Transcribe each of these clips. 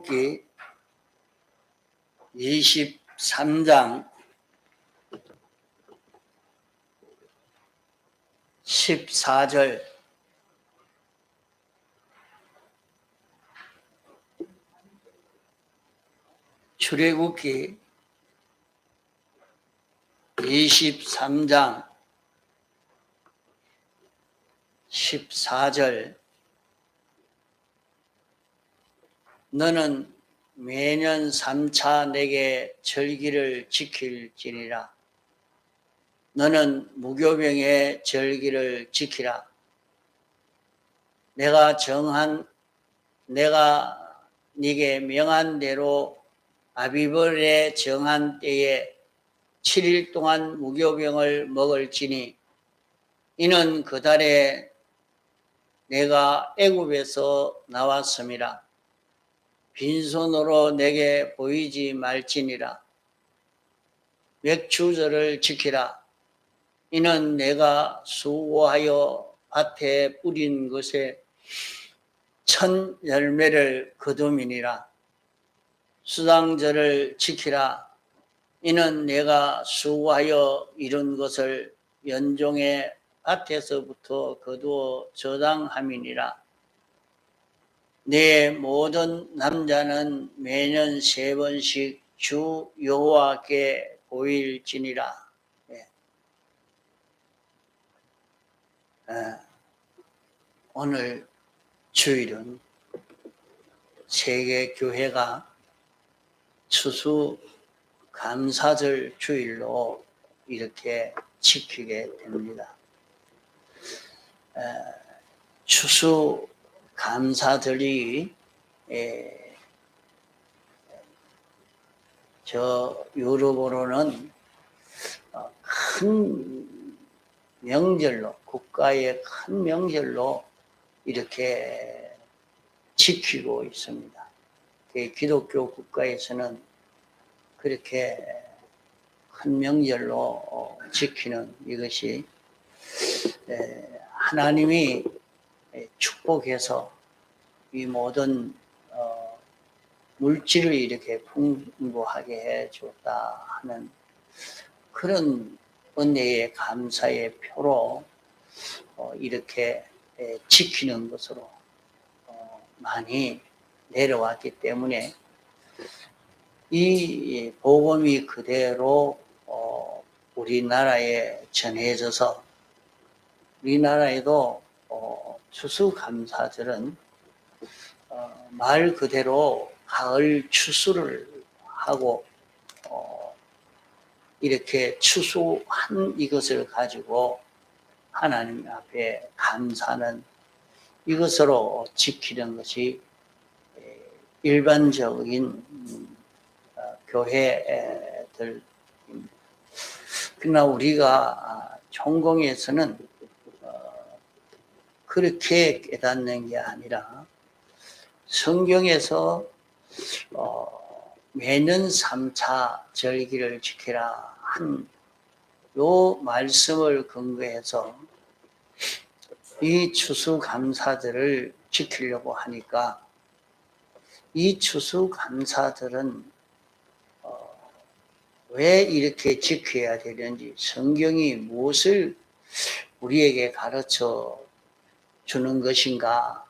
출애굽기 23장 14절 출애굽기 23장 14절 너는 매년 3차 내게 절기를 지킬지니라. 너는 무교병의 절기를 지키라. 내가 네게 명한 대로 아비벌에 정한 때에 7일 동안 무교병을 먹을지니 이는 그 달에 내가 애굽에서 나왔음이라. 빈손으로 내게 보이지 말지니라. 맥추절을 지키라. 이는 내가 수고하여 밭에 뿌린 것에 첫 열매를 거둠이니라. 수당절을 지키라. 이는 내가 수고하여 이룬 것을 연종의 밭에서부터 거두어 저당함이니라. 내 모든 남자는 매년 3번씩 주 여호와께 보일지니라. 오늘 주일은 세계교회가 추수 감사절 주일로 이렇게 지키게 됩니다. 추수 감사절이 저 유럽으로는 큰 명절로, 국가의 큰 명절로 이렇게 지키고 있습니다. 기독교 국가에서는 그렇게 큰 명절로 지키는 이것이 하나님이 축복해서 이 모든 물질을 이렇게 풍부하게 해줬다 하는 그런 은혜의 감사의 표로 이렇게 지키는 것으로 많이 내려왔기 때문에 이 복음이 그대로 우리나라에 전해져서 우리나라에도 추수감사절은 말 그대로 가을 추수를 하고 이렇게 추수한 이것을 가지고 하나님 앞에 감사하는 이것으로 지키는 것이 일반적인 교회들입니다. 그러나 우리가 종공에서는 그렇게 깨닫는 게 아니라 성경에서 매년 3차 절기를 지키라 한 요 말씀을 근거해서 이 추수감사절을 지키려고 하니까 이 추수감사절은 왜 이렇게 지켜야 되는지 성경이 무엇을 우리에게 가르쳐 주는 것인가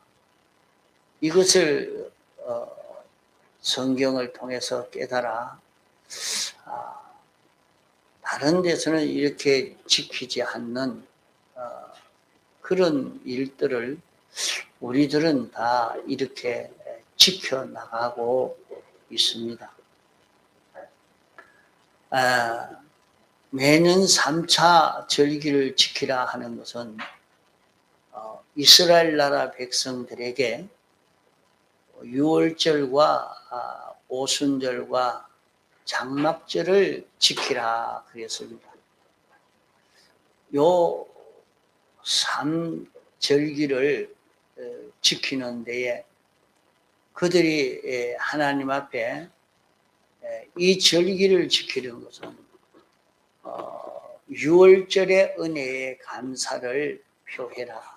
이것을 성경을 통해서 깨달아 다른 데서는 이렇게 지키지 않는 그런 일들을 우리들은 다 이렇게 지켜나가고 있습니다. 매년 3차 절기를 지키라 하는 것은 이스라엘 나라 백성들에게 유월절과 오순절과 장막절을 지키라 그랬습니다. 요 3절기를 지키는 데에 그들이 하나님 앞에 이 절기를 지키는 것은 유월절의 은혜에 감사를 표해라.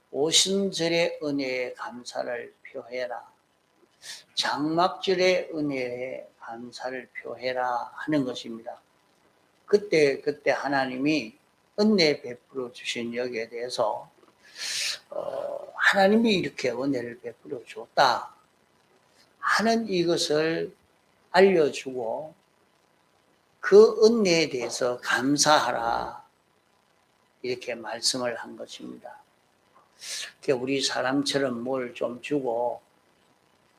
오순절의 은혜에 감사를 표해라. 장막절의 은혜에 감사를 표해라 하는 것입니다. 그때 하나님이 은혜 베풀어 주신 여기에 대해서 하나님이 이렇게 은혜를 베풀어 줬다 하는 이것을 알려주고 그 은혜에 대해서 감사하라 이렇게 말씀을 한 것입니다. 우리 사람처럼 뭘 좀 주고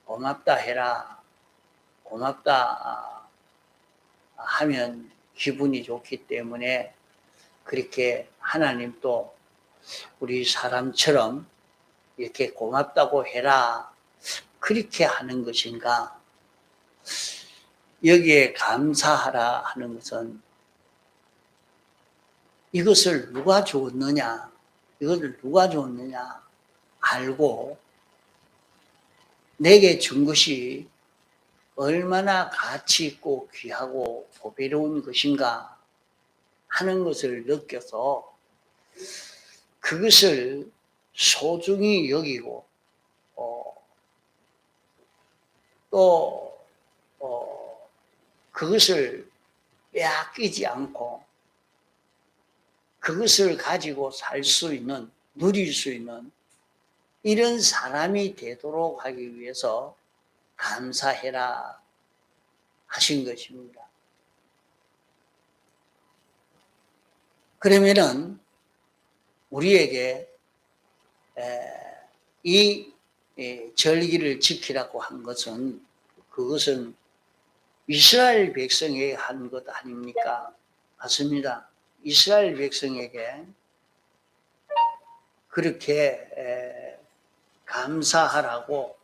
고맙다 해라, 고맙다 하면 기분이 좋기 때문에 그렇게 하나님도 우리 사람처럼 이렇게 고맙다고 해라 그렇게 하는 것인가? 여기에 감사하라 하는 것은 이것을 누가 줬느냐, 이것을 누가 줬느냐 알고 내게 준 것이 얼마나 가치 있고 귀하고 보배로운 것인가 하는 것을 느껴서 그것을 소중히 여기고 또 그것을 빼앗기지 않고 그것을 가지고 살 수 있는, 누릴 수 있는 이런 사람이 되도록 하기 위해서 감사해라 하신 것입니다. 그러면은 우리에게 이 절기를 지키라고 한 것은 그것은 이스라엘 백성에게 한 것 아닙니까? 맞습니다. 이스라엘 백성에게 그렇게 감사하라고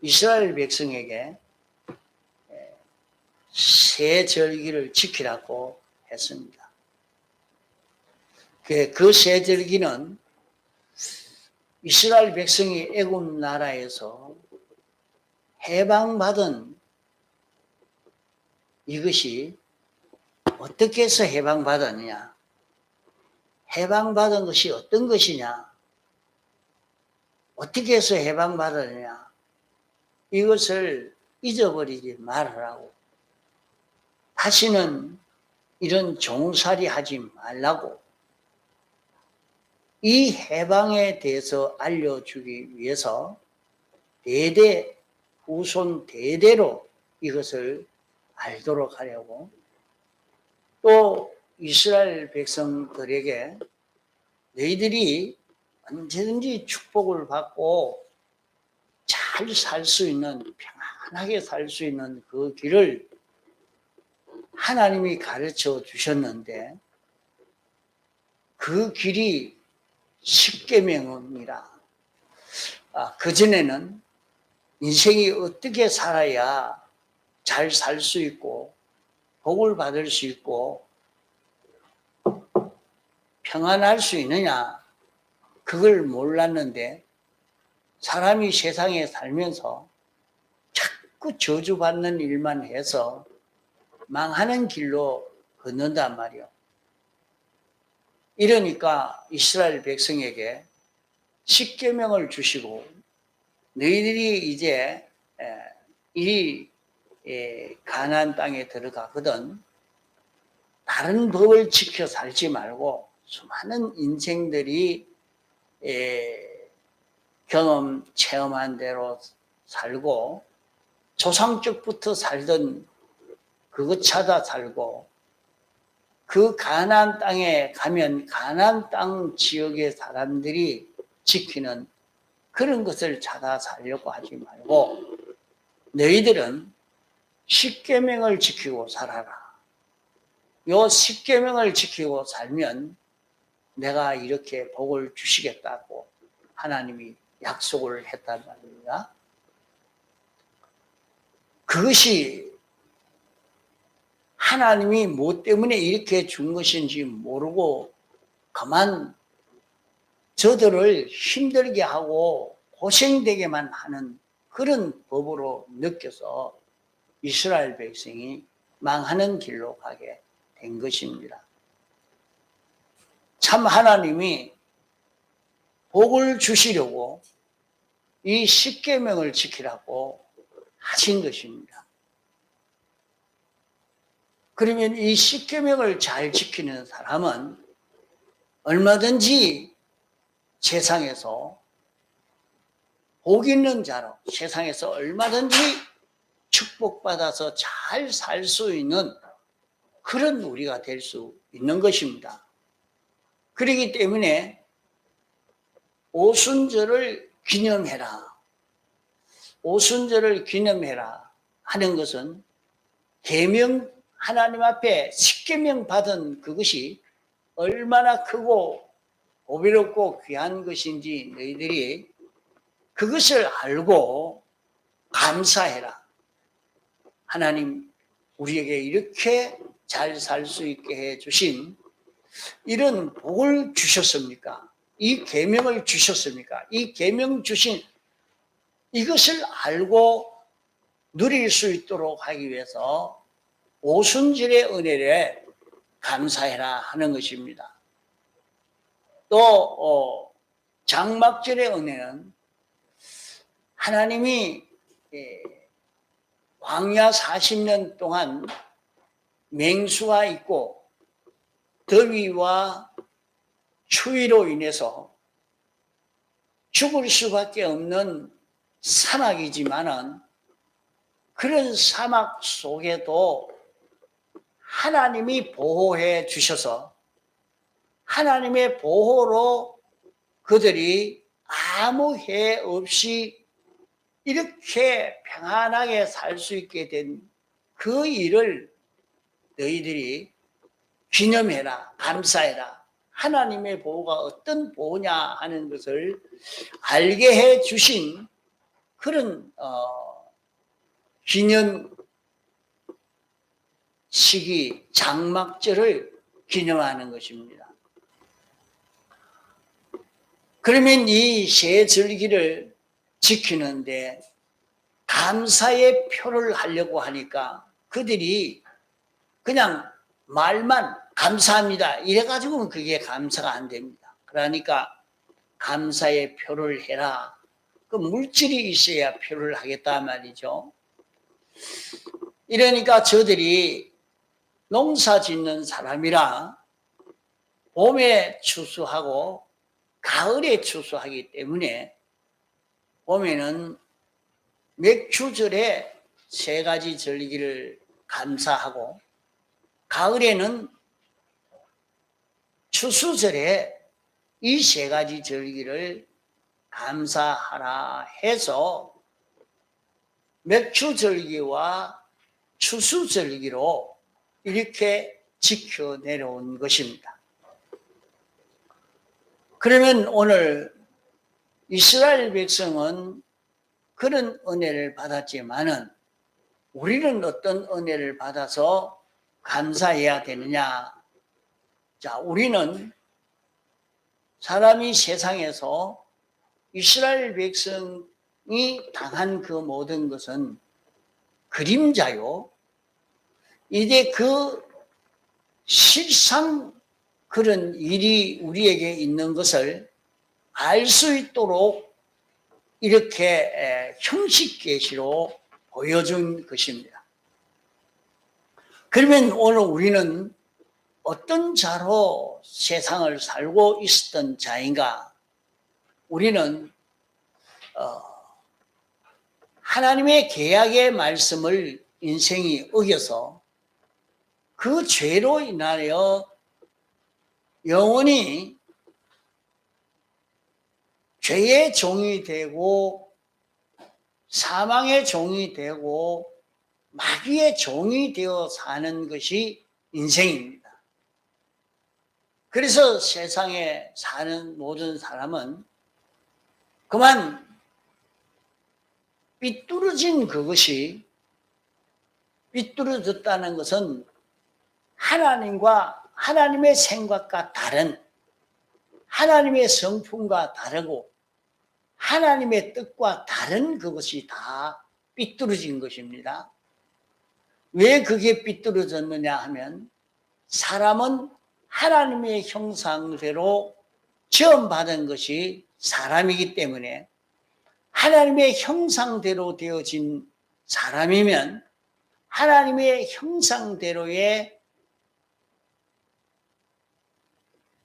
이스라엘 백성에게 새 절기를 지키라고 했습니다. 그 새 절기는 이스라엘 백성이 애굽 나라에서 해방받은 이것이 어떻게 해서 해방받았느냐? 해방받은 것이 어떤 것이냐? 어떻게 해서 해방받았느냐? 이것을 잊어버리지 말으라고. 다시는 이런 종살이 하지 말라고. 이 해방에 대해서 알려주기 위해서 대대, 후손 대대로 이것을 알도록 하려고 또 이스라엘 백성들에게 너희들이 언제든지 축복을 받고 잘 살 수 있는, 편안하게 살 수 있는 그 길을 하나님이 가르쳐 주셨는데 그 길이 십계명입니다. 그전에는 인생이 어떻게 살아야 잘 살 수 있고 복을 받을 수 있고 평안할 수 있느냐 그걸 몰랐는데 사람이 세상에 살면서 자꾸 저주받는 일만 해서 망하는 길로 걷는단 말이요. 이러니까 이스라엘 백성에게 십계명을 주시고 너희들이 이제 이 가나안 땅에 들어가거든 다른 법을 지켜 살지 말고 수많은 인생들이 경험 체험한 대로 살고 조상적부터 살던 그것 찾아 살고 그 가나안 땅에 가면 가나안 땅 지역의 사람들이 지키는 그런 것을 찾아 살려고 하지 말고 너희들은 십계명을 지키고 살아라. 요 십계명을 지키고 살면 내가 이렇게 복을 주시겠다고 하나님이 약속을 했단 말입니다. 그것이 하나님이 뭐 때문에 이렇게 준 것인지 모르고 그만 저들을 힘들게 하고 고생되게만 하는 그런 법으로 느껴서 이스라엘 백성이 망하는 길로 가게 된 것입니다. 참 하나님이 복을 주시려고 이 십계명을 지키라고 하신 것입니다. 그러면 이 십계명을 잘 지키는 사람은 얼마든지 세상에서 복 있는 자로, 세상에서 얼마든지 축복받아서 잘 살 수 있는 그런 우리가 될 수 있는 것입니다. 그렇기 때문에 오순절을 기념해라. 오순절을 기념해라 하는 것은 계명, 하나님 앞에 십계명 받은 그것이 얼마나 크고 보배롭고 귀한 것인지 너희들이 그것을 알고 감사해라. 하나님 우리에게 이렇게 잘 살 수 있게 해주신 이런 복을 주셨습니까? 이 계명을 주셨습니까? 이 계명 주신 이것을 알고 누릴 수 있도록 하기 위해서 오순절의 은혜를 감사해라 하는 것입니다. 또 장막절의 은혜는 하나님이 광야 40년 동안 맹수가 있고 더위와 추위로 인해서 죽을 수밖에 없는 사막이지만은 그런 사막 속에도 하나님이 보호해 주셔서 하나님의 보호로 그들이 아무 해 없이 이렇게 평안하게 살 수 있게 된 그 일을 너희들이 기념해라, 감사해라. 하나님의 보호가 어떤 보호냐 하는 것을 알게 해 주신 그런 기념 시기 장막절을 기념하는 것입니다. 그러면 이 세 절기를 지키는데 감사의 표를 하려고 하니까 그들이 그냥 말만 감사합니다 이래가지고는 그게 감사가 안 됩니다. 그러니까 감사의 표를 해라. 그 물질이 있어야 표를 하겠다 말이죠. 이러니까 저들이 농사 짓는 사람이라 봄에 추수하고 가을에 추수하기 때문에 봄에는 맥추절에 세 가지 절기를 감사하고 가을에는 추수절에 이 세 가지 절기를 감사하라 해서 맥추절기와 추수절기로 이렇게 지켜 내려온 것입니다. 그러면 오늘 이스라엘 백성은 그런 은혜를 받았지만은 우리는 어떤 은혜를 받아서 감사해야 되느냐? 자, 우리는 사람이 세상에서 이스라엘 백성이 당한 그 모든 것은 그림자요. 이제 그 실상 그런 일이 우리에게 있는 것을 알 수 있도록 이렇게 형식 계시로 보여준 것입니다. 그러면 오늘 우리는 어떤 자로 세상을 살고 있었던 자인가? 우리는 하나님의 계약의 말씀을 인생이 어겨서 그 죄로 인하여 영원히 죄의 종이 되고 사망의 종이 되고 마귀의 종이 되어 사는 것이 인생입니다. 그래서 세상에 사는 모든 사람은 그만 삐뚤어진 그것이 삐뚤어졌다는 것은 하나님과 하나님의 생각과 다른 하나님의 성품과 다르고 하나님의 뜻과 다른 그것이 다 삐뚤어진 것입니다. 왜 그게 삐뚤어졌느냐 하면 사람은 하나님의 형상대로 지음받은 것이 사람이기 때문에 하나님의 형상대로 되어진 사람이면 하나님의 형상대로의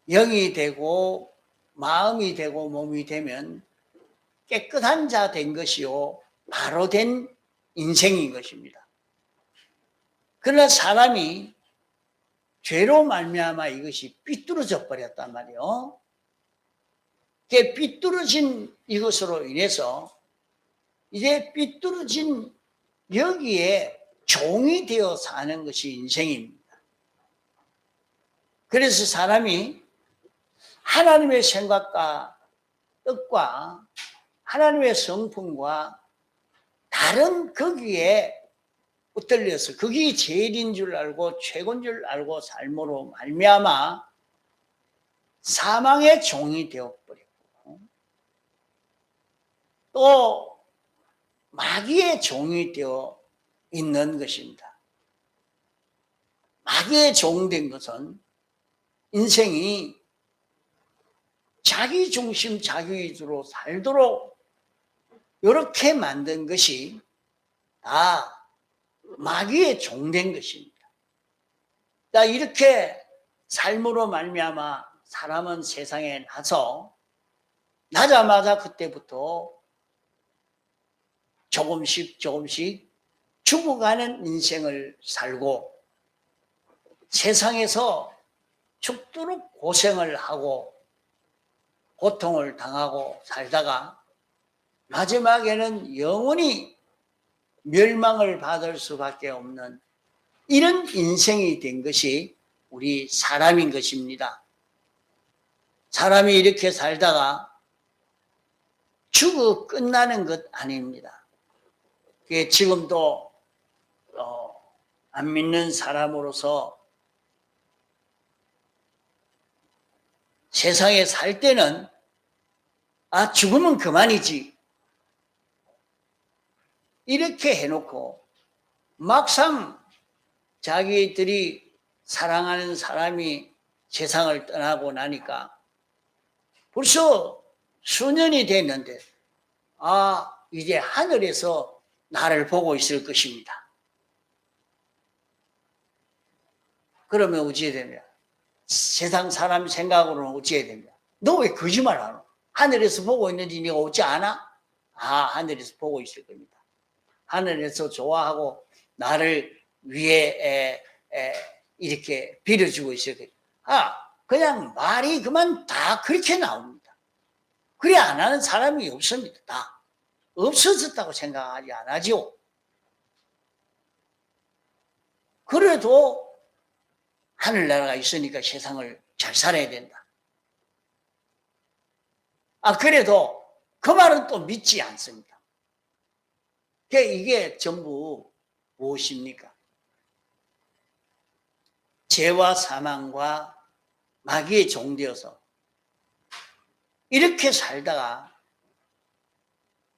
영이 되고 마음이 되고 몸이 되면 깨끗한 자 된 것이요 바로 된 인생인 것입니다. 그러나 사람이 죄로 말미암아 이것이 삐뚤어져 버렸단 말이에요. 그 삐뚤어진 이것으로 인해서 이제 삐뚤어진 여기에 종이 되어 사는 것이 인생입니다. 그래서 사람이 하나님의 생각과 뜻과 하나님의 성품과 다른 거기에 붙들려서 그게 제일인 줄 알고 최고인 줄 알고 삶으로 말미암아 사망의 종이 되어버렸고 또 마귀의 종이 되어 있는 것입니다. 마귀의 종된 것은 인생이 자기 중심 자기 위주로 살도록 이렇게 만든 것이 다 마귀의 종된 것입니다. 자, 이렇게 삶으로 말미암아 사람은 세상에 나자마자 그때부터 조금씩 죽어가는 인생을 살고 세상에서 죽도록 고생을 하고 고통을 당하고 살다가 마지막에는 영원히 멸망을 받을 수밖에 없는 이런 인생이 된 것이 우리 사람인 것입니다. 사람이 이렇게 살다가 죽어 끝나는 것 아닙니다. 그게 지금도 안 믿는 사람으로서 세상에 살 때는 죽으면 그만이지 이렇게 해놓고 막상 자기들이 사랑하는 사람이 세상을 떠나고 나니까 벌써 수년이 됐는데 이제 하늘에서 나를 보고 있을 것입니다. 그러면 어찌해야 됩니까? 세상 사람 생각으로는 어찌해야 됩니까? 너 왜 거짓말 하노? 하늘에서 보고 있는지 네가 어찌 아나? 하늘에서 보고 있을 겁니다. 하늘에서 좋아하고 나를 위에 이렇게 빌어주고 있을 겁니다. 그냥 말이 그만 다 그렇게 나옵니다. 그래 안 하는 사람이 없습니다. 다 없어졌다고 생각하지 않아지요. 그래도 하늘나라가 있으니까 세상을 잘 살아야 된다. 그래도 그 말은 또 믿지 않습니다. 이게 전부 무엇입니까? 죄와 사망과 마귀의 종되어서 이렇게 살다가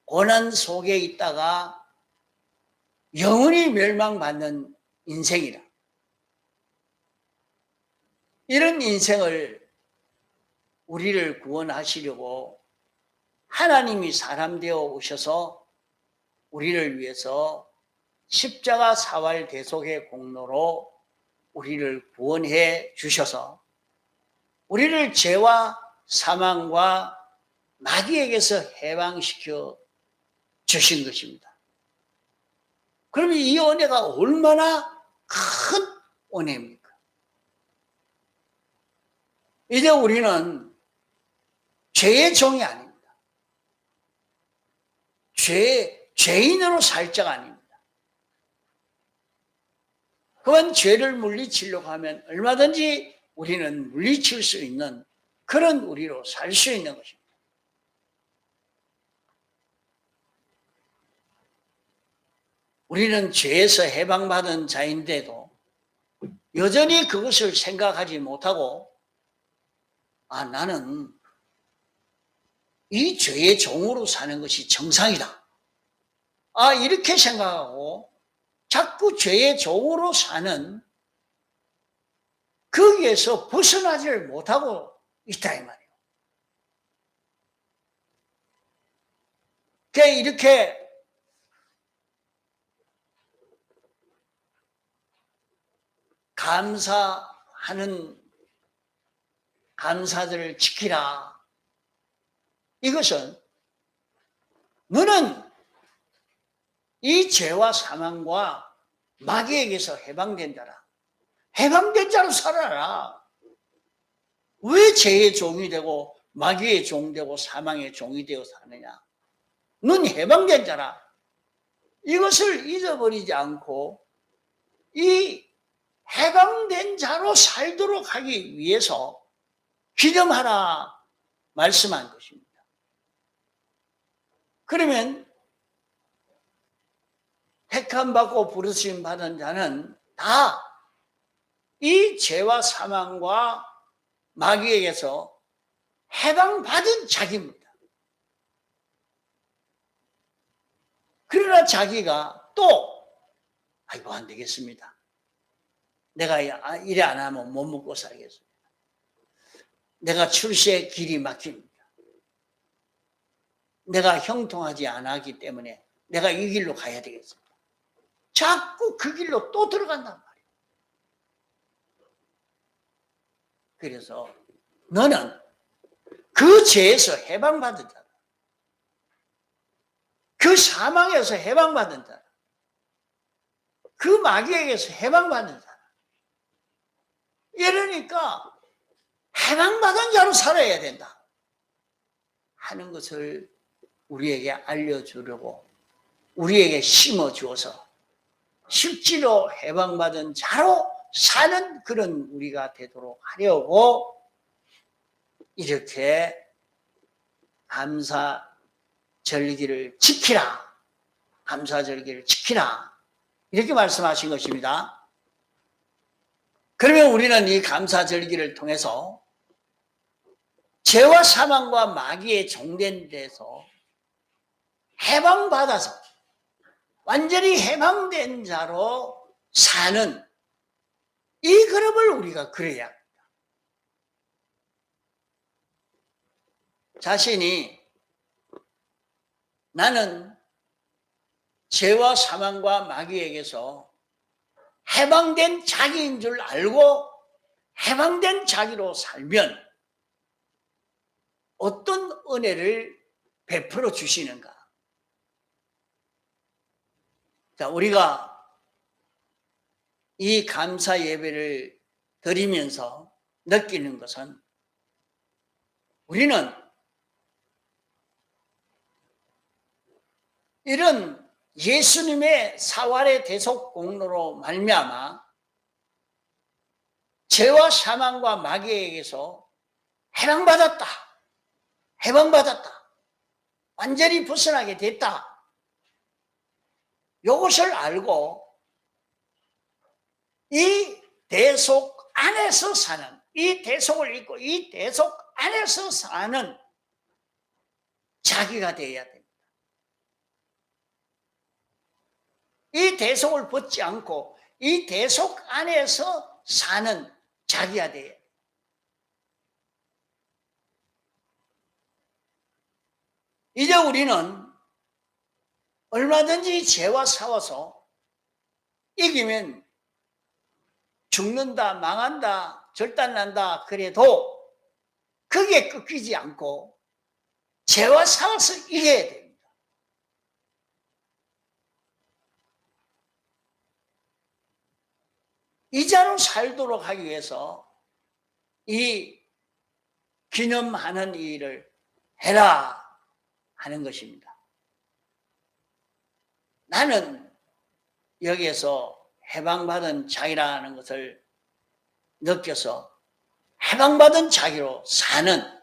고난 속에 있다가 영원히 멸망받는 인생이라. 이런 인생을 우리를 구원하시려고 하나님이 사람 되어 오셔서 우리를 위해서 십자가 사활 대속의 공로로 우리를 구원해 주셔서 우리를 죄와 사망과 마귀에게서 해방시켜 주신 것입니다. 그러면 이 은혜가 얼마나 큰 은혜입니까? 이제 우리는 죄의 종이 아닙니다. 죄인으로 살 자가 아닙니다. 그건 죄를 물리치려고 하면 얼마든지 우리는 물리칠 수 있는 그런 우리로 살 수 있는 것입니다. 우리는 죄에서 해방받은 자인데도 여전히 그것을 생각하지 못하고 나는 이 죄의 종으로 사는 것이 정상이다. 이렇게 생각하고 자꾸 죄의 종으로 사는 거기에서 벗어나지를 못하고 있다 이 말이에요. 이렇게 감사절을 지키라. 이것은 너는 이 죄와 사망과 마귀에게서 해방된 자라. 해방된 자로 살아라. 왜 죄의 종이 되고 마귀의 종 되고 사망의 종이 되어 사느냐? 넌 해방된 자라. 이것을 잊어버리지 않고 이 해방된 자로 살도록 하기 위해서 기념하라 말씀한 것입니다. 그러면 택함받고 부르심 받은 자는 다 이 죄와 사망과 마귀에게서 해방받은 자기입니다. 그러나 자기가 또 아이고 안 되겠습니다. 내가 일 안 하면 못 먹고 살겠습니다. 내가 출세의 길이 막힙니다. 내가 형통하지 않았기 때문에 내가 이 길로 가야 되겠습니다. 자꾸 그 길로 또 들어간단 말이에요. 그래서 너는 그 죄에서 해방받은 자다. 그 사망에서 해방받은 자다. 그 마귀에게서 해방받은 자다. 이러니까 해방받은 자로 살아야 된다 하는 것을 우리에게 알려주려고 우리에게 심어주어서 실제로 해방받은 자로 사는 그런 우리가 되도록 하려고 이렇게 감사절기를 지키라. 감사절기를 지키라. 이렇게 말씀하신 것입니다. 그러면 우리는 이 감사절기를 통해서 죄와 사망과 마귀의 종된 데서 해방받아서 완전히 해방된 자로 사는 이 그림을 우리가 그려야 합니다. 자신이 나는 죄와 사망과 마귀에게서 해방된 자기인 줄 알고 해방된 자기로 살면 어떤 은혜를 베풀어 주시는가? 자, 우리가 이 감사 예배를 드리면서 느끼는 것은 우리는 이런 예수님의 사활의 대속 공로로 말미암아 죄와 사망과 마귀에게서 해방받았다. 해방받았다. 완전히 벗어나게 됐다. 이것을 알고 이 대속 안에서 사는, 이 대속을 잊고 이 대속 안에서 사는 자기가 되어야 됩니다. 이 대속을 벗지 않고 이 대속 안에서 사는 자기가 되어야 됩니다. 이제 우리는 얼마든지 죄와 싸워서 이기면 죽는다, 망한다, 절단난다 그래도 그게 꺾이지 않고 죄와 싸워서 이겨야 됩니다. 이자로 살도록 하기 위해서 이 기념하는 일을 해라 하는 것입니다. 나는 여기에서 해방받은 자기라는 것을 느껴서 해방받은 자기로 사는,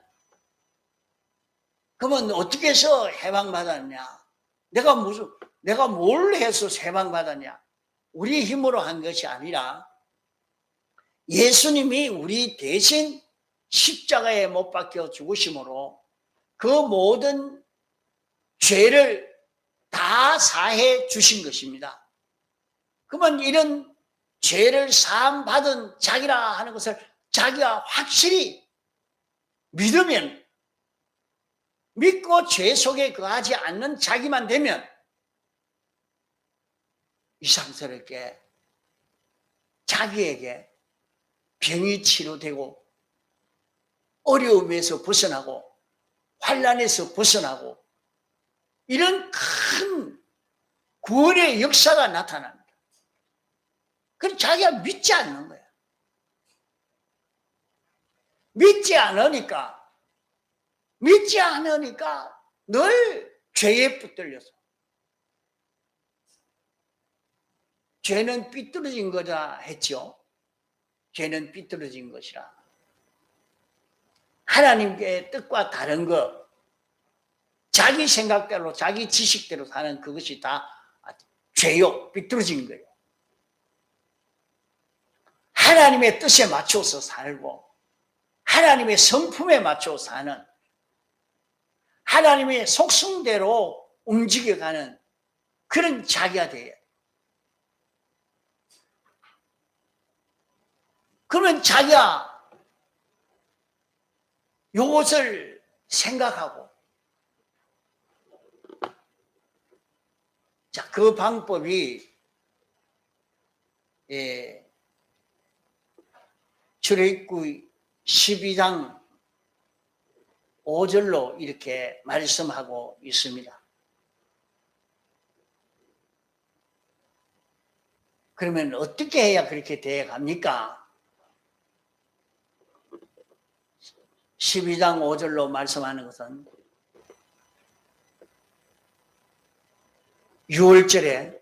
그러면 어떻게 해서 해방받았냐? 내가 뭘 해서 해방받았냐? 우리 힘으로 한 것이 아니라 예수님이 우리 대신 십자가에 못 박혀 죽으심으로 그 모든 죄를 다 사해 주신 것입니다. 그러면 이런 죄를 사함받은 자기라 하는 것을 자기가 확실히 믿으면 믿고 죄 속에 거하지 않는 자기만 되면 이상스럽게 자기에게 병이 치료되고 어려움에서 벗어나고 환난에서 벗어나고 이런 큰 구원의 역사가 나타납니다. 그럼 자기가 믿지 않는 거야. 믿지 않으니까 늘 죄에 붙들려서 죄는 삐뚤어진 거다 했죠. 죄는 삐뚤어진 것이라. 하나님의 뜻과 다른 것, 자기 생각대로 자기 지식대로 사는 그것이 다 죄요, 삐뚤어진 거예요. 하나님의 뜻에 맞춰서 살고 하나님의 성품에 맞춰 사는 하나님의 속성대로 움직여가는 그런 자기가 돼요. 그러면 자기가 이것을 생각하고 자, 그 방법이 출애굽기 12장 5절로 이렇게 말씀하고 있습니다. 그러면 어떻게 해야 그렇게 돼 갑니까? 12장 5절로 말씀하는 것은 6월절에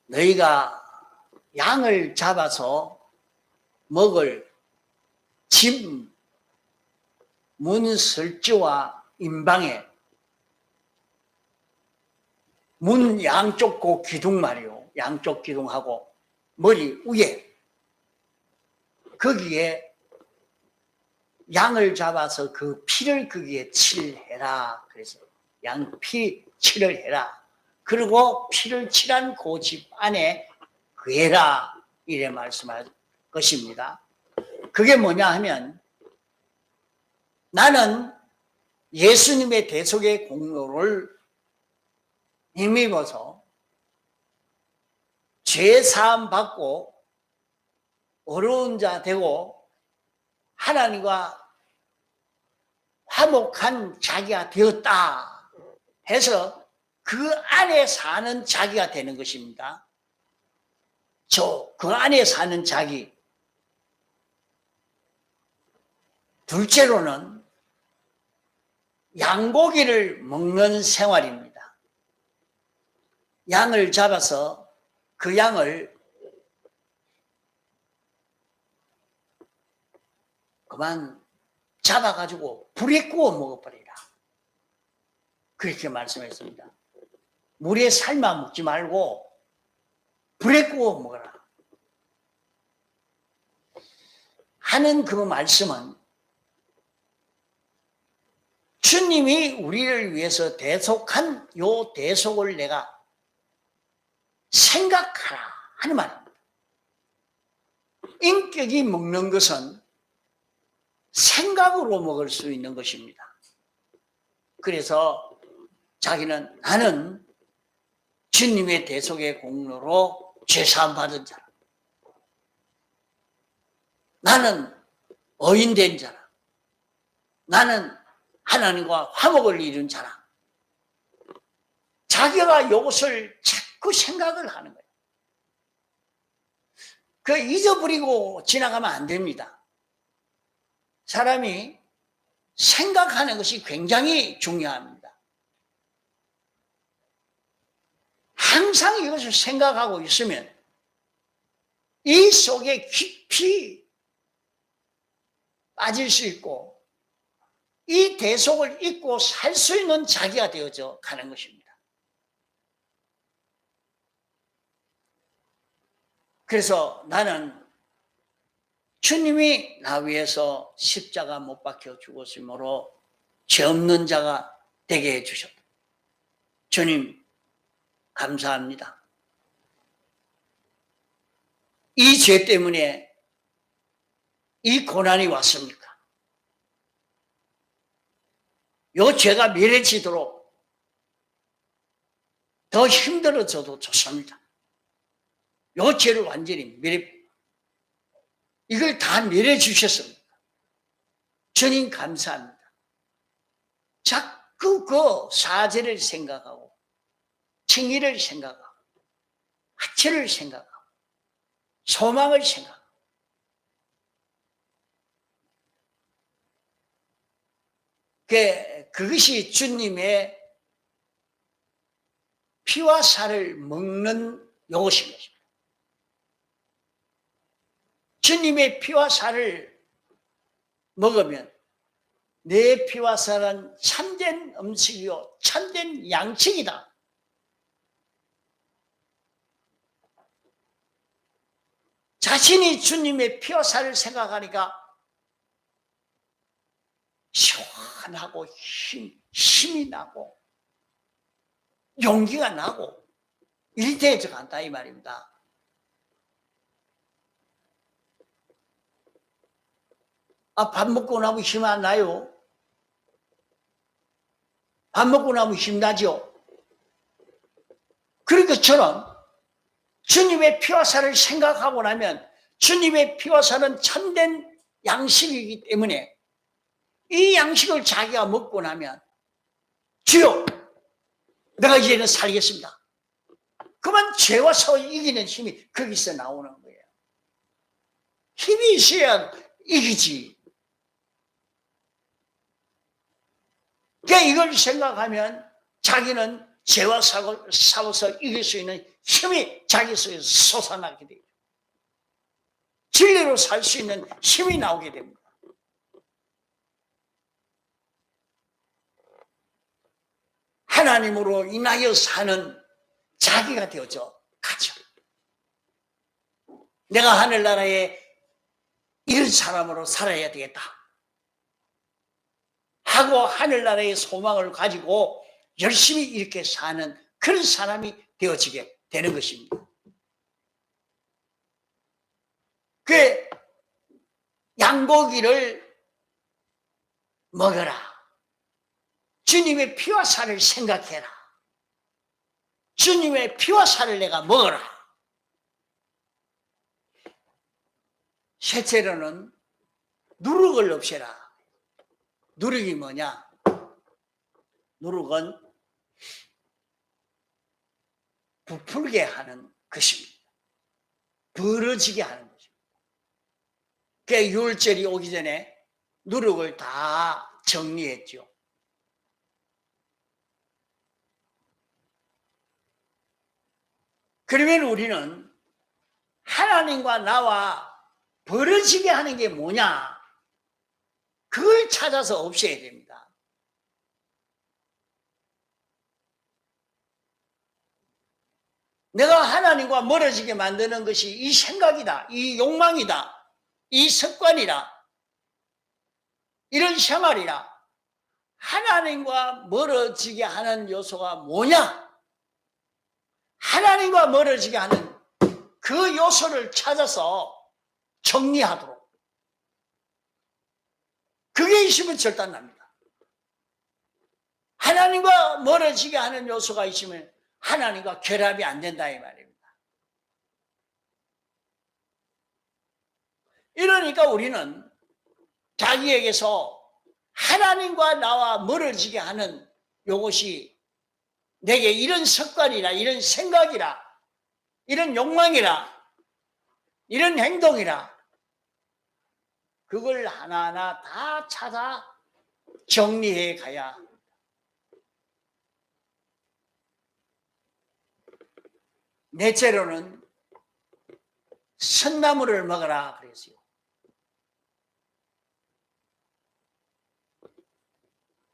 너희가 양을 잡아서 먹을 집 문설주와 임방에 문 양쪽 그 기둥 말이요. 양쪽 기둥하고 머리 위에 거기에 양을 잡아서 그 피를 거기에 칠해라. 그래서 양피 칠을 해라. 그리고 피를 칠한 그 집 안에 그해라. 이래 말씀할 것입니다. 그게 뭐냐 하면 나는 예수님의 대속의 공로를 힘입어서 죄 사함 받고 어려운 자 되고 하나님과 화목한 자기가 되었다 해서 그 안에 사는 자기가 되는 것입니다. 그 안에 사는 자기. 둘째로는 양고기를 먹는 생활입니다. 양을 잡아서 그 양을 그만 잡아가지고 불에 구워 먹어버리라. 그렇게 말씀했습니다. 물에 삶아 먹지 말고 불에 구워 먹어라. 하는 그 말씀은 주님이 우리를 위해서 대속한 요 대속을 내가 생각하라 하는 말입니다. 인격이 먹는 것은 생각으로 먹을 수 있는 것입니다. 그래서 자기는 나는 주님의 대속의 공로로 죄사함 받은 자라. 나는 의인된 자라. 나는 하나님과 화목을 이룬 자라. 자기가 이것을 자꾸 생각을 하는 거예요. 그 잊어버리고 지나가면 안 됩니다. 사람이 생각하는 것이 굉장히 중요합니다. 항상 이것을 생각하고 있으면 이 속에 깊이 빠질 수 있고 이 대속을 잊고 살 수 있는 자기가 되어져 가는 것입니다. 그래서 나는 주님이 나 위해서 십자가 못 박혀 죽었으므로 죄 없는 자가 되게 해주셨다. 주님 감사합니다. 이 죄 때문에 이 고난이 왔습니까? 요 죄가 멸해지도록 더 힘들어져도 좋습니다. 요 죄를 완전히 이걸 다 멸해 주셨습니다. 주님 감사합니다. 자꾸 그 사죄를 생각하고 정의를 생각하고 하체를 생각하고 소망을 생각하고 그것이 주님의 피와 살을 먹는 요것인 것입니다. 주님의 피와 살을 먹으면 내 피와 살은 참된 음식이요 참된 양식이다. 자신이 주님의 피와 살을 생각하니까 시원하고 힘이 나고 용기가 나고 일대해져 간다 이 말입니다. 밥 먹고 나면 힘 안 나요? 밥 먹고 나면 힘나죠? 그런 것처럼 주님의 피와 살을 생각하고 나면 주님의 피와 살은 참된 양식이기 때문에 이 양식을 자기가 먹고 나면 주여 내가 이제는 살겠습니다. 그만 죄와 사을 이기는 힘이 거기서 나오는 거예요. 힘이 있어야 이기지. 그러니까 이걸 생각하면 자기는 죄와 싸워서 이길 수 있는 힘이 자기 속에서 솟아나게 돼요. 진리로 살 수 있는 힘이 나오게 됩니다. 하나님으로 인하여 사는 자기가 되어져 가죠. 내가 하늘나라에 이런 사람으로 살아야 되겠다 하고 하늘나라의 소망을 가지고 열심히 이렇게 사는 그런 사람이 되어지게 되는 것입니다. 그 양고기를 먹어라. 주님의 피와 살을 생각해라. 주님의 피와 살을 내가 먹어라. 셋째로는 누룩을 없애라. 누룩이 뭐냐? 누룩은 부풀게 하는 것입니다. 벌어지게 하는 것입니다. 그 유월절이 오기 전에 누룩을 다 정리했죠. 그러면 우리는 하나님과 나와 벌어지게 하는 게 뭐냐? 그걸 찾아서 없애야 됩니다. 내가 하나님과 멀어지게 만드는 것이 이 생각이다, 이 욕망이다, 이 습관이다, 이런 생활이다. 하나님과 멀어지게 하는 요소가 뭐냐? 하나님과 멀어지게 하는 그 요소를 찾아서 정리하도록. 그게 있으면 절단납니다. 하나님과 멀어지게 하는 요소가 있으면 하나님과 결합이 안 된다 이 말입니다. 이러니까 우리는 자기에게서 하나님과 나와 멀어지게 하는 요것이 내게 이런 습관이라 이런 생각이라 이런 욕망이라 이런 행동이라 그걸 하나하나 다 찾아 정리해 가야 합니다. 넷째로는 선나무를 먹어라 그랬어요.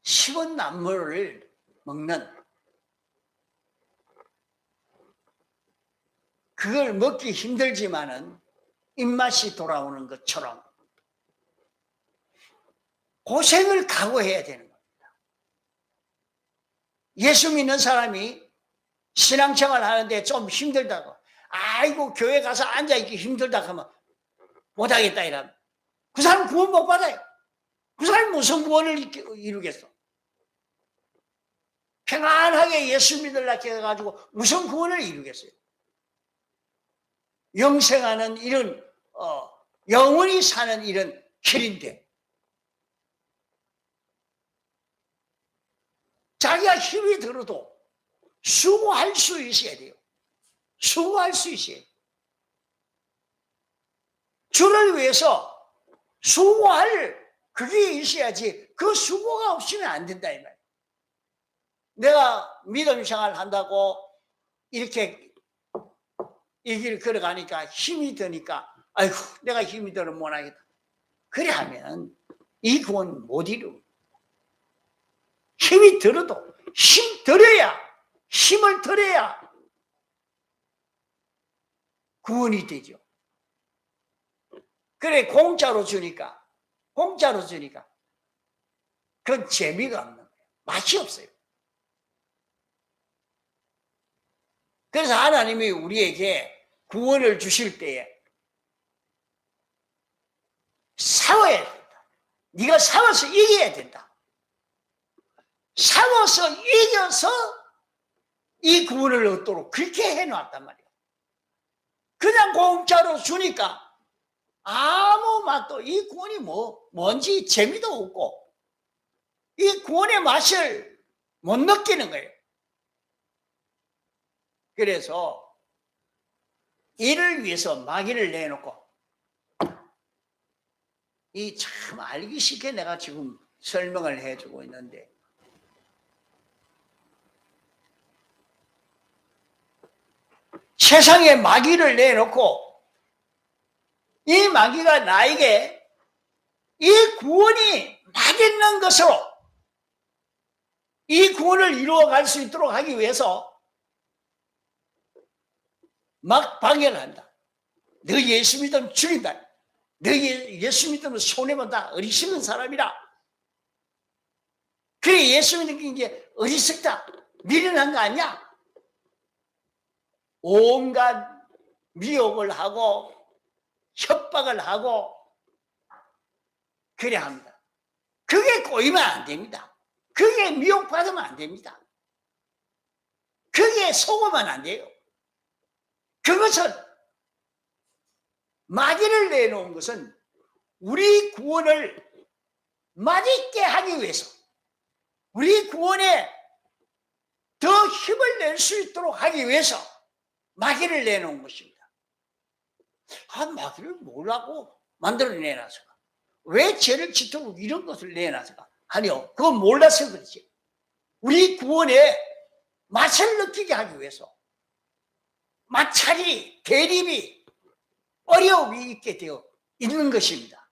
식은 나무를 먹는 그걸 먹기 힘들지만은 입맛이 돌아오는 것처럼 고생을 각오해야 되는 겁니다. 예수 믿는 사람이 신앙생활 하는데 좀 힘들다고 아이고 교회 가서 앉아있기 힘들다 하면 못하겠다 이러면 그 사람 구원 못 받아요. 그 사람 무슨 구원을 이루겠어? 평안하게 예수 믿으려고 해가지고 무슨 구원을 이루겠어요? 영생하는 이런 영원히 사는 이런 길인데 자기가 힘이 들어도 수고할 수 있어야 돼요. 수고할 수 있어야 돼요. 주를 위해서 수고할 그게 있어야지 그 수고가 없으면 안 된다 이 말이에요. 내가 믿음 생활 한다고 이렇게 이 길 걸어가니까 힘이 드니까 아이고 내가 힘이 들어 못하겠다. 그래 하면 이 구원 못 이루고 힘이 들어도 힘을 들어야 구원이 되죠. 그래 공짜로 주니까 그건 재미가 없는 거예요. 맛이 없어요. 그래서 하나님이 우리에게 구원을 주실 때에 싸워야 된다. 네가 싸워서 이겨야 된다. 싸워서 이겨서 이 구원을 얻도록 그렇게 해놨단 말이야. 그냥 공짜로 주니까 아무 맛도 이 구원이 뭔지 재미도 없고 이 구원의 맛을 못 느끼는 거예요. 그래서 이를 위해서 마귀를 내놓고 이 참 알기 쉽게 내가 지금 설명을 해주고 있는데 세상에 마귀를 내놓고 이 마귀가 나에게 이 구원이 맛있는 것으로 이 구원을 이루어갈 수 있도록 하기 위해서 막 방해를 한다. 너 예수 믿으면 죽인다. 너 예수 믿으면 손해본다. 어리석은 사람이라. 그래 예수 믿는 게 어리석다. 미련한 거 아니야? 온갖 미혹을 하고 협박을 하고 그래 합니다. 그게 꼬이면 안 됩니다. 그게 미혹받으면 안 됩니다. 그게 속으면 안 돼요. 그것은 마귀를 내놓은 것은 우리 구원을 맛있게 하기 위해서 우리 구원에 더 힘을 낼 수 있도록 하기 위해서 마귀를 내놓은 것입니다. 마귀를 뭐라고 만들어내놨을까? 왜 죄를 짓도록 이런 것을 내놨을까? 아니요, 그건 몰라서 그렇지. 우리 구원에 맛을 느끼게 하기 위해서 마찰이, 대립이, 어려움이 있게 되어 있는 것입니다.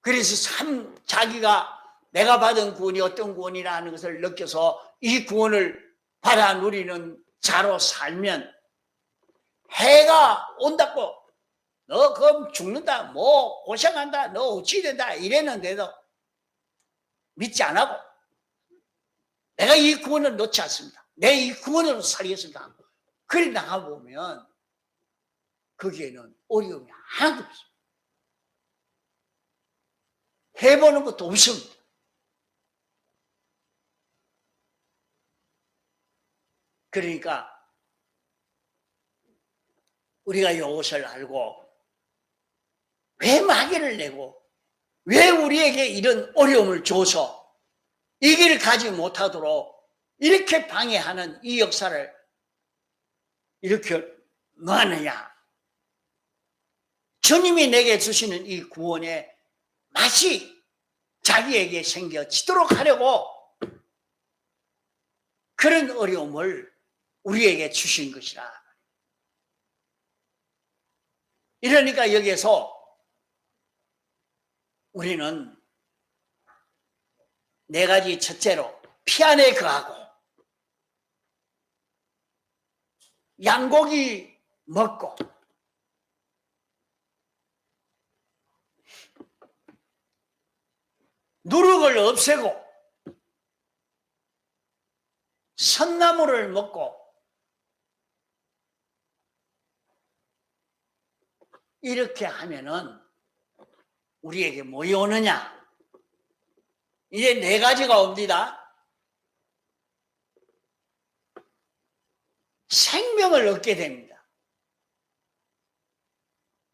그래서 참 자기가 내가 받은 구원이 어떤 구원이라는 것을 느껴서 이 구원을 받아 누리는 자로 살면 해가 온다고 너 그럼 죽는다, 뭐 고생한다, 너 어찌 된다 이랬는데도 믿지 안 하고 내가 이 구원을 놓지 않습니다. 내 이 구원으로 살겠습니다. 그리 나가보면 거기에는 어려움이 하나도 없습니다. 해보는 것도 없습니다. 그러니까 우리가 이것을 알고 왜 마귀를 내고 왜 우리에게 이런 어려움을 줘서 이 길을 가지 못하도록 이렇게 방해하는 이 역사를 이렇게 넣느냐. 주님이 내게 주시는 이 구원의 맛이 자기에게 생겨지도록 하려고 그런 어려움을 우리에게 주신 것이라. 이러니까 여기에서 우리는 네 가지 첫째로 피 안에 거하고 양고기 먹고 누룩을 없애고 선나무를 먹고 이렇게 하면은 우리에게 뭐이 오느냐? 이제 네 가지가 옵니다. 생명을 얻게 됩니다.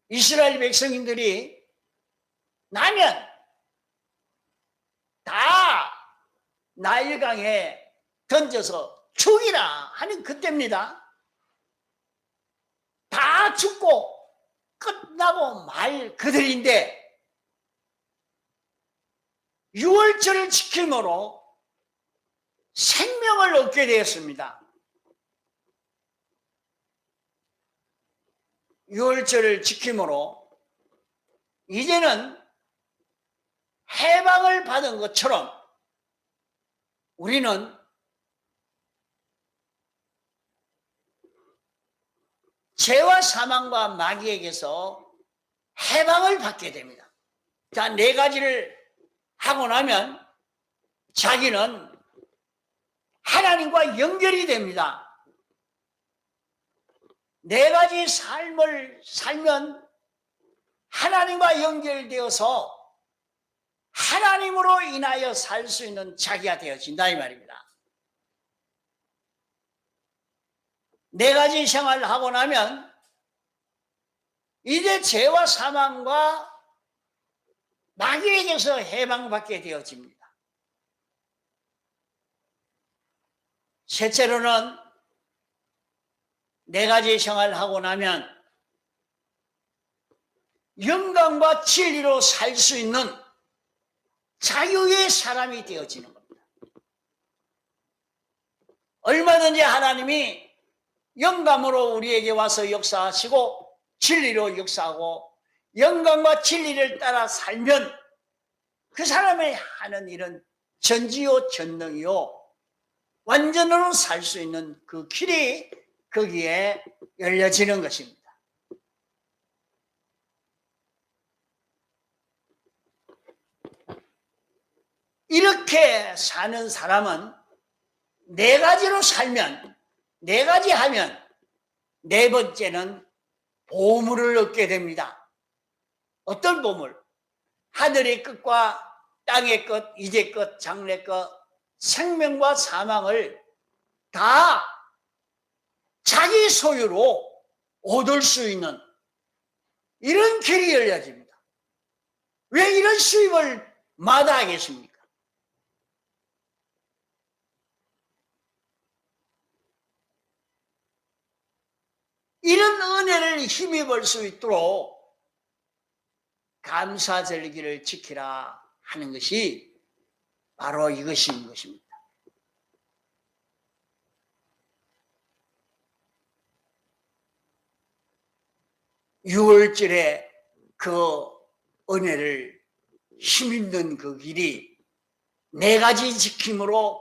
이스라엘 백성들이 나면 다 나일강에 던져서 죽이라 하는 그때입니다. 다 죽고 끝나고 말 그들인데 유월절을 지킴으로 생명을 얻게 되었습니다. 유월절을 지킴으로 이제는 해방을 받은 것처럼 우리는 죄와 사망과 마귀에게서 해방을 받게 됩니다. 자, 네 가지를 하고 나면 자기는 하나님과 연결이 됩니다. 네 가지 삶을 살면 하나님과 연결되어서 하나님으로 인하여 살 수 있는 자기가 되어진다 이 말입니다. 네 가지 생활을 하고 나면 이제 죄와 사망과 마귀에게서 해방받게 되어집니다. 셋째로는 네 가지 생활을 하고 나면 영광과 진리로 살 수 있는 자유의 사람이 되어지는 겁니다. 얼마든지 하나님이 영감으로 우리에게 와서 역사하시고 진리로 역사하고 영감과 진리를 따라 살면 그 사람이 하는 일은 전지요 전능이요 완전으로 살 수 있는 그 길이 거기에 열려지는 것입니다. 이렇게 사는 사람은 네 가지로 살면, 네 가지 하면 네 번째는 보물을 얻게 됩니다. 어떤 보물? 하늘의 끝과 땅의 끝, 이제 끝, 장래 끝, 생명과 사망을 다 자기 소유로 얻을 수 있는 이런 길이 열려집니다. 왜 이런 수입을 마다하겠습니까? 이런 은혜를 힘입을 수 있도록 감사절기를 지키라 하는 것이 바로 이것인 것입니다. 유월절에 그 은혜를 힘입는 그 길이 네 가지 지킴으로